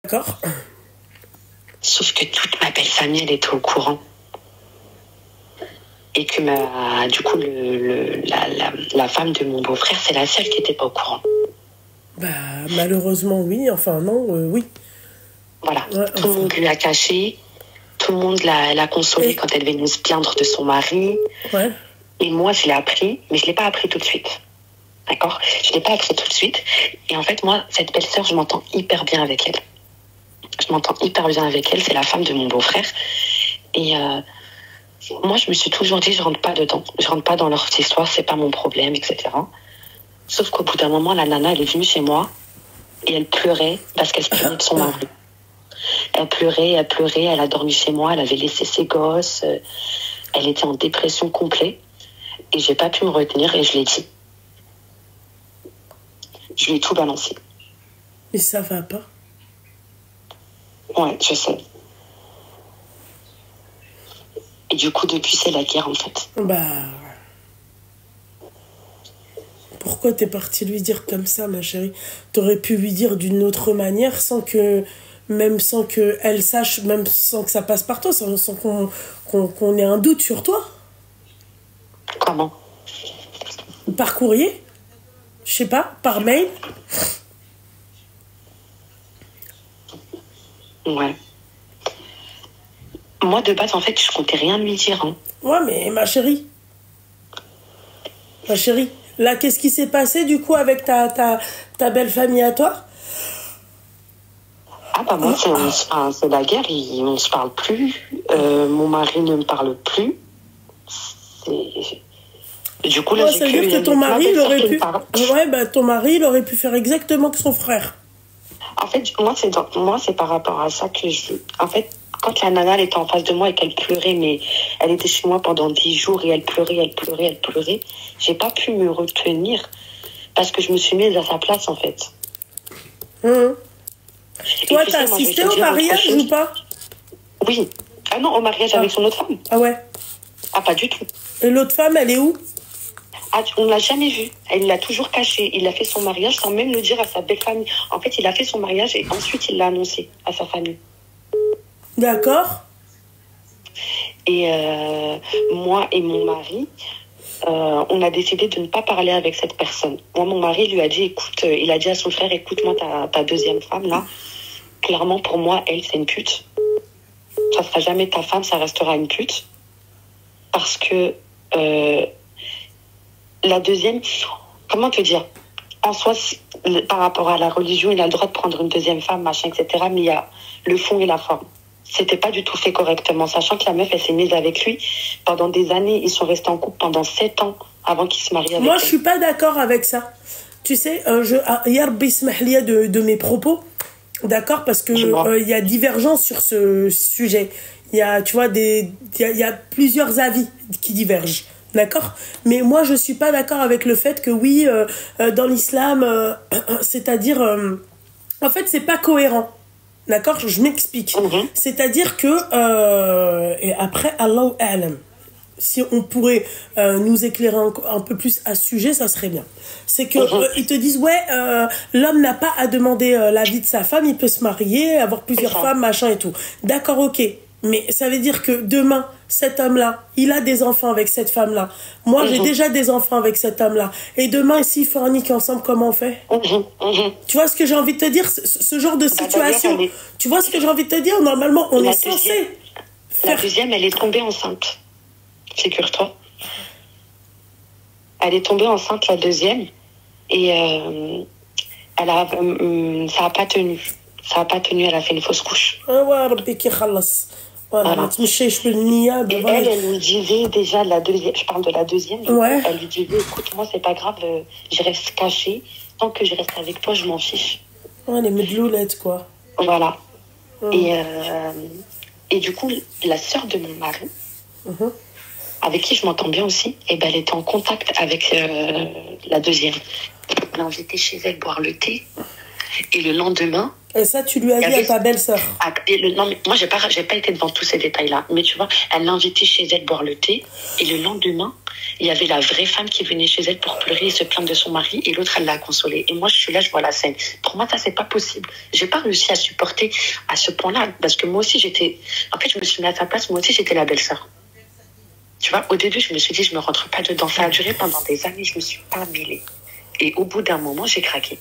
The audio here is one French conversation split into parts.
D'accord. Sauf que toute ma belle famille, elle était au courant. Et que du coup, la femme de mon beau-frère, c'est la seule qui n'était pas au courant. Bah, malheureusement, oui. Enfin, non, oui. Voilà. Ouais, Tout le monde lui a caché. Tout le monde l'a consolée quand elle venait se plaindre de son mari. Ouais. Et moi, je l'ai appris, mais je ne l'ai pas appris tout de suite. D'accord? Je ne l'ai pas appris tout de suite. Et en fait, moi, cette belle-sœur, je m'entends hyper bien avec elle. Je m'entends hyper bien avec elle. C'est la femme de mon beau-frère. Et moi, je me suis toujours dit, je rentre pas dedans. Je rentre pas dans leur histoire, c'est pas mon problème, etc. Sauf qu'au bout d'un moment, la nana, elle est venue chez moi et elle pleurait parce qu'elle se plaignait de son mari. Elle pleurait, elle a dormi chez moi, elle avait laissé ses gosses, elle était en dépression complète. Et j'ai pas pu me retenir et je l'ai dit. Je lui ai tout balancé. Mais ça va pas. Ouais, je sais. Et du coup, depuis, c'est la guerre, en fait. Bah... Pourquoi t'es partie lui dire comme ça, ma chérie? T'aurais pu lui dire d'une autre manière sans que... Même sans qu'elle sache, même sans que ça passe par toi, sans qu'on ait un doute sur toi. Comment? Par courrier? Je sais pas, par mail? Ouais. Moi, de base, en fait, je comptais rien lui dire. Hein. Ouais, mais ma chérie, là, qu'est-ce qui s'est passé, du coup, avec ta belle famille à toi? Ah bah moi, c'est la guerre, on ne se parle plus. Mon mari ne me parle plus. Du coup, là, ouais, ça veut dire que ton mari, il aurait pu... Ouais, bah, ton mari, il aurait pu faire exactement que son frère. En fait, moi, c'est par rapport à ça que je... En fait, quand la nana, elle était en face de moi et qu'elle pleurait, mais elle était chez moi pendant 10 jours et elle pleurait, j'ai pas pu me retenir parce que je me suis mise à sa place, en fait. Toi, t'as assisté au mariage ou pas? Oui. Ah non, au mariage avec son autre femme. Ah ouais? Ah, pas du tout. Et l'autre femme, elle est où? Ah, on ne l'a jamais vu. Elle l'a toujours caché. Il a fait son mariage sans même le dire à sa belle famille. En fait, il a fait son mariage et ensuite il l'a annoncé à sa famille. D'accord. Et moi et mon mari, on a décidé de ne pas parler avec cette personne. Moi, mon mari lui a dit, écoute, il a dit à son frère, écoute, moi, ta deuxième femme, là, clairement, pour moi, elle, c'est une pute. Ça sera jamais ta femme, ça restera une pute. Parce que la deuxième, comment te dire? En soi, par rapport à la religion, il a le droit de prendre une deuxième femme, machin, etc. Mais il y a le fond et la forme. C'était pas du tout fait correctement, sachant que la meuf, elle s'est mise avec lui. Pendant des années, ils sont restés en couple pendant 7 ans avant qu'ils se marient avec Moi, elle. je suis pas d'accord avec ça. Tu sais, Yarbi Ismahlia de mes propos, d'accord, parce que y a divergence sur ce sujet. Il y a, tu vois, il y a plusieurs avis qui divergent. D'accord? Mais moi, je suis pas d'accord avec le fait que oui, dans l'islam, c'est-à-dire... en fait, c'est pas cohérent. D'accord? Je m'explique. C'est-à-dire que... et après, Allahu A'lam. Si on pourrait nous éclairer un peu plus à ce sujet, ça serait bien. C'est que ils te disent, ouais, l'homme n'a pas à demander l'avis de sa femme, il peut se marier, avoir plusieurs femmes, machin et tout. D'accord, ok. Mais ça veut dire que demain, cet homme-là, il a des enfants avec cette femme-là. Moi, j'ai déjà des enfants avec cet homme-là. Et demain, s'ils forniquent ensemble, comment on fait? Tu vois ce que j'ai envie de te dire? Ce genre de situation. Tu vois ce que j'ai envie de te dire? Normalement, on est censé faire... La deuxième, elle est tombée enceinte. Figure-toi. Elle est tombée enceinte, la deuxième. Et ça n'a pas tenu. Ça n'a pas tenu, elle a fait une fausse couche. Voilà. Et elle lui disait déjà, je parle de la deuxième, ouais. Elle lui disait, écoute, moi, c'est pas grave, je reste cachée. Tant que je reste avec toi, je m'en fiche. Ouais, les medloulettes, quoi. Voilà. Et du coup, la sœur de mon mari, avec qui je m'entends bien aussi, et ben, elle était en contact avec la deuxième. Elle l'a invitée chez elle boire le thé. Et le lendemain... Et ça, tu lui as dit à ta belle-sœur? Non, mais moi, j'ai pas été devant tous ces détails-là. Mais tu vois, elle l'a invitée chez elle boire le thé. Et le lendemain, il y avait la vraie femme qui venait chez elle pour pleurer et se plaindre de son mari. Et l'autre, elle l'a consolée. Et moi, je suis là, je vois la scène. Pour moi, ça, c'est pas possible. J'ai pas réussi à supporter à ce point-là. Parce que moi aussi, j'étais... En fait, je me suis mis à sa place. Moi aussi, j'étais la belle-sœur. Tu vois, au début, je me suis dit, je me rentre pas dedans. Ça a duré pendant des années. Je me suis pas mêlée. Et au bout d'un moment, j'ai craqué.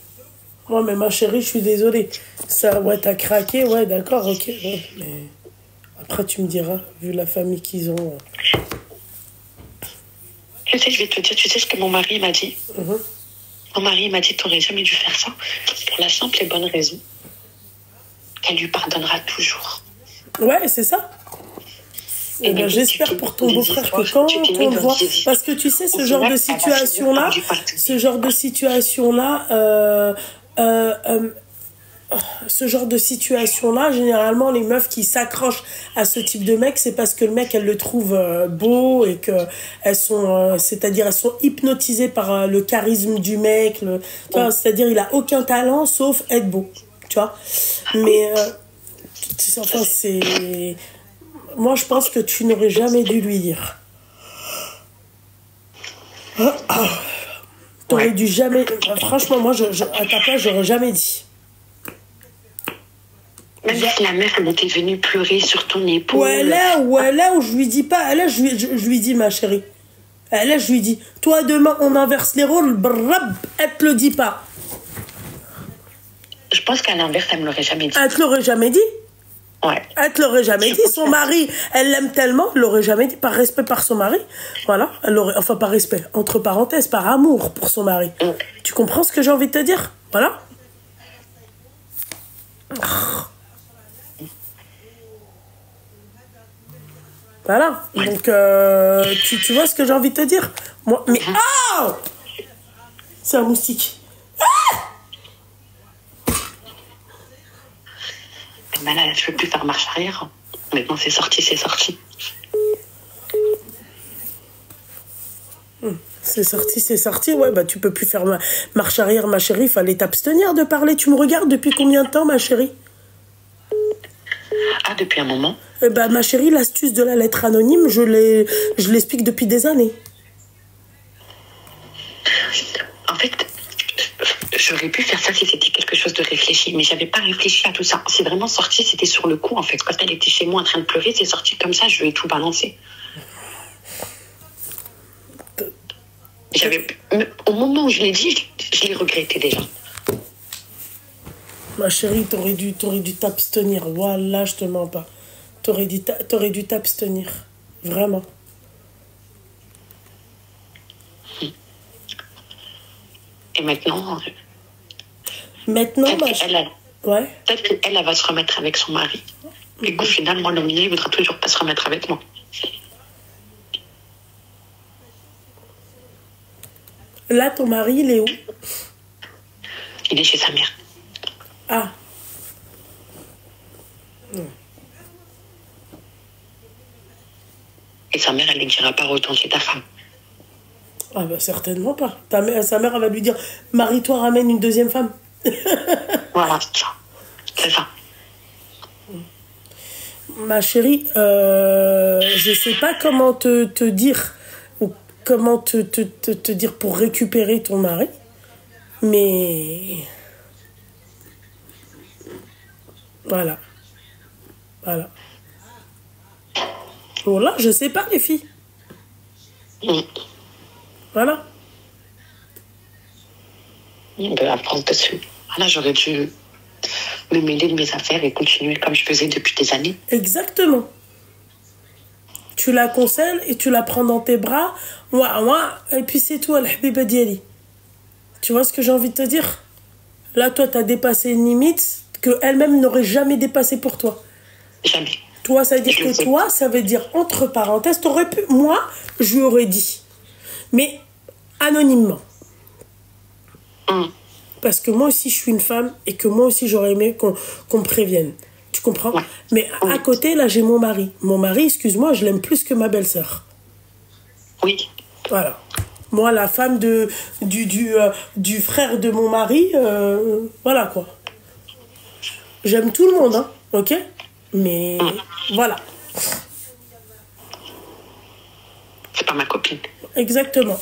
Ouais, mais ma chérie, je suis désolée. Ça, ouais, t'as craqué, ouais, d'accord, ok. Ouais, mais après, tu me diras, vu la famille qu'ils ont. Tu sais, je vais te dire, tu sais ce que mon mari m'a dit? Mon mari m'a dit, t'aurais jamais dû faire ça. Pour la simple et bonne raison qu'elle lui pardonnera toujours. Ouais, c'est ça. Et ben, j'espère pour ton beau-frère que quand on le voit... Parce que tu sais, ce genre de situation-là, généralement, les meufs qui s'accrochent à ce type de mec, c'est parce que le mec, elles le trouvent beau et que elles sont, c'est-à-dire, elles sont hypnotisées par le charisme du mec. Tu vois, c'est-à-dire, il a aucun talent sauf être beau. Tu vois. Mais, enfin, c'est... Moi, je pense que tu n'aurais jamais dû lui dire. T'aurais dû jamais... Franchement, moi, à ta place, j'aurais jamais dit. Même si la meuf, elle était venue pleurer sur ton épaule. Ouais, là où je lui dis pas. Là, je lui dis, ma chérie. Là, je lui dis, toi, demain, on inverse les rôles. Brab, elle te le dit pas. Je pense qu'à l'inverse, elle me l'aurait jamais dit. Elle te l'aurait jamais dit? Ouais. Elle te l'aurait jamais dit. Son mari, elle l'aime tellement, elle l'aurait jamais dit. Par respect par son mari. Voilà. Enfin, par respect. Entre parenthèses, par amour pour son mari. Tu comprends ce que j'ai envie de te dire? Voilà. Voilà. Donc, tu vois ce que j'ai envie de te dire? Moi, mais... Oh! C'est un moustique. Ben là, je ne peux plus faire marche arrière. Maintenant, c'est sorti, c'est sorti. C'est sorti, c'est sorti. Ouais, bah tu peux plus faire marche arrière, ma chérie. Il fallait t'abstenir de parler. Tu me regardes depuis combien de temps, ma chérie? Ah, depuis un moment. Eh ben, ma chérie, l'astuce de la lettre anonyme, je l'explique depuis des années. En fait, j'aurais pu faire ça si c'était quelque chose de réfléchi, mais j'avais pas réfléchi à tout ça. C'est vraiment sorti, c'était sur le coup, en fait. Quand elle était chez moi en train de pleurer, c'est sorti comme ça, je lui ai tout balancé. Au moment où je l'ai dit, je l'ai regretté déjà. Ma chérie, t'aurais dû t'abstenir. Voilà, je te mens pas. T'aurais dû t'abstenir. Vraiment. Et maintenant... Maintenant, peut-être qu'elle va se remettre avec son mari. Et qu'au final, moi, le mien, il voudra toujours pas se remettre avec moi. Là, ton mari, il est où? Il est chez sa mère. Ah. Et sa mère, elle ne dira pas autant chez ta femme. Ah bah certainement pas. Sa mère, elle va lui dire, marie-toi, ramène une deuxième femme. Voilà, c'est ça. Ma chérie, je sais pas comment te dire, ou comment te dire pour récupérer ton mari, mais voilà. Bon là, je sais pas les filles. Voilà. On peut apprendre dessus. Voilà, j'aurais dû me mêler de mes affaires et continuer comme je faisais depuis des années. Exactement. Tu la conselles et tu la prends dans tes bras. Et puis c'est tout, al-habiba diali. Tu vois ce que j'ai envie de te dire? Là, toi, tu as dépassé une limite qu'elle-même n'aurait jamais dépassée pour toi. Jamais. Toi, ça veut dire que toi, ça veut dire, entre parenthèses, t'aurais pu... Moi, je lui aurais dit. Mais anonymement. Parce que moi aussi, je suis une femme et que moi aussi, j'aurais aimé qu'on me prévienne. Tu comprends? Ouais. Mais à côté, là, j'ai mon mari. Mon mari, excuse-moi, je l'aime plus que ma belle-sœur. Oui. Voilà. Moi, la femme du frère de mon mari, voilà quoi. J'aime tout le monde, hein, ok? Mais voilà. C'est pas ma copine. Exactement.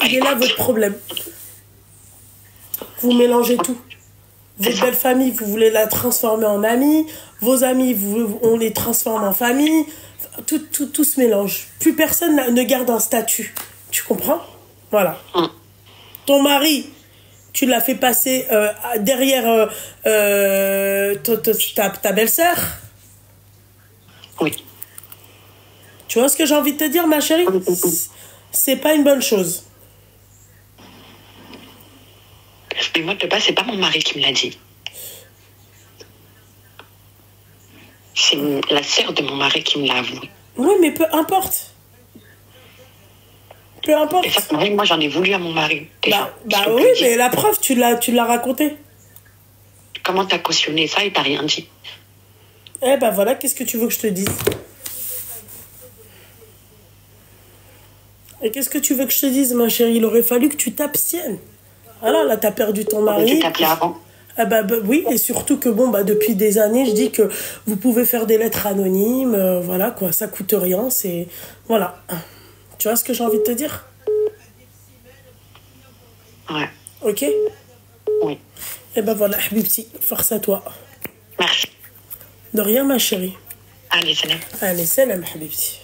Il est là votre problème. Vous mélangez tout. Votre belle famille, vous voulez la transformer en amie. Vos amis, on les transforme en famille. Tout se mélange. Plus personne ne garde un statut. Tu comprends? Voilà. Ton mari, tu l'as fait passer derrière ta belle-sœur. Oui. Tu vois ce que j'ai envie de te dire, ma chérie? C'est pas une bonne chose. Mais moi, de base, c'est pas mon mari qui me l'a dit. C'est la sœur de mon mari qui me l'a avoué. Oui, mais peu importe. Peu importe. Et ça, moi, j'en ai voulu à mon mari. Déjà. Bah oui, mais la preuve, tu l'as raconté. Comment t'as cautionné ça et t'as rien dit? Eh ben voilà, qu'est-ce que tu veux que je te dise? Et qu'est-ce que tu veux que je te dise, ma chérie? Il aurait fallu que tu t'abstiennes. Voilà, là, t'as perdu ton mari. Tu t'appelais avant. Ah bah, oui, et surtout que bon, bah depuis des années, je dis que vous pouvez faire des lettres anonymes, voilà quoi, ça coûte rien, c'est... Voilà. Tu vois ce que j'ai envie de te dire? Ouais. Ok? Oui. Et ben voilà, Habibti, force à toi. Merci. De rien, ma chérie. Allez, salam. Allez, salam, Habibti.